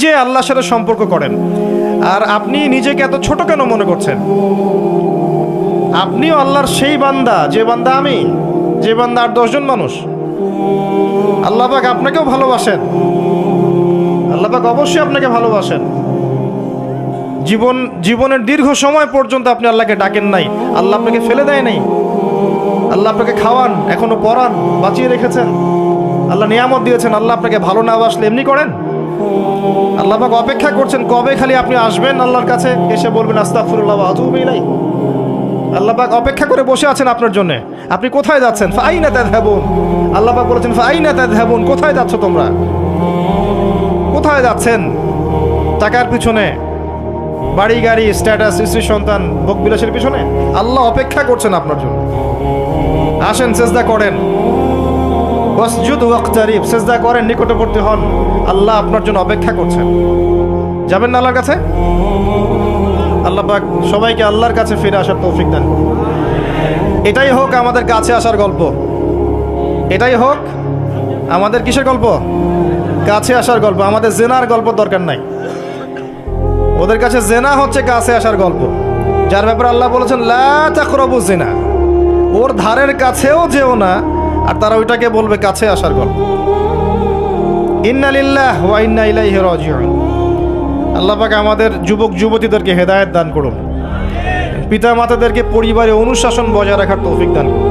যে আল্লাহর সাথে সম্পর্ক করেন, আর আপনি নিজেকে এত ছোট কেন মনে করছেন? আপনিও আল্লাহর সেই বান্দা, যে বান্দা আমি, যে বান্দা আর 10 জন মানুষ। আল্লাহ পাক আপনাকেও ভালোবাসেন, আল্লাহ পাক অবশ্যই আপনাকে ভালোবাসেন। জীবনের দীর্ঘ সময় পর্যন্ত আপনি আল্লাহকে ডাকেন নাই, আল্লাহ আপনাকে ফেলে দেয় নাই। আল্লাহ আপনাকে খাওয়ান, এখনো পড়ান, বাঁচিয়ে রেখেছেন, আল্লাহ নিয়ামত দিয়েছেন। আল্লাহ আপনাকে ভালো না বাসলে এমনি করেন? আল্লাহ পাক অপেক্ষা করছেন কবে খালি আপনি আসবেন আল্লাহর কাছে, এসে বলবেন আস্তাগফিরুল্লাহ ওয়া আতুবু ইলাইহি। আল্লাহ পাক অপেক্ষা করে বসে আছেন আপনার জন্য। আপনি কোথায় যাচ্ছেন? ফাআইনা তাযহাবুন। আল্লাহ পাক বলেছেন ফাআইনা তাযহাবুন, কোথায় যাচ্ছ তোমরা? কোথায় যাচ্ছেন? টাকার পিছনে, বাড়ি গাড়ি, স্ট্যাটাস, স্ত্রী সন্তান, ভোগ বিলাসের পিছনে? আল্লাহ অপেক্ষা করছেন আপনার জন্য। আসেন, সিজদা করেন, ওয়াসজুদ ওয়াকতারিব, সিজদা করেন, নিকটবর্তী হন। আল্লাহ আপনার জন্য অপেক্ষা করছেন। যাবেন না আল্লাহর কাছে? আল্লাহ পাক সবাইকে আল্লাহর কাছে ফিরে আসার তৌফিক দান করুন। এটাই হোক আমাদের কাছে আসার গল্প, এটাই হোক আমাদের কিসের গল্প? কাছে আসার গল্প। আমাদের জেনার গল্প দরকার নাই। ওদের কাছে জেনা হচ্ছে কাছে আসার গল্প, যার ব্যাপারে আল্লাহ বলেছেন লা তাকরাবু জিনা, ওর ধারের কাছেও যেও না, আর তারা ওইটাকে বলবে কাছে আসার গল্প। ইন্না লিল্লাহি ওয়া ইন্না ইলাইহি রাজিউন। আল্লাহ পাক আমাদের যুবক যুবতীদেরকে হেদায়েত দান করুন, পিতা মাতাদেরকে পরিবারে অনুশাসন বজায় রাখার তৌফিক দান করুন।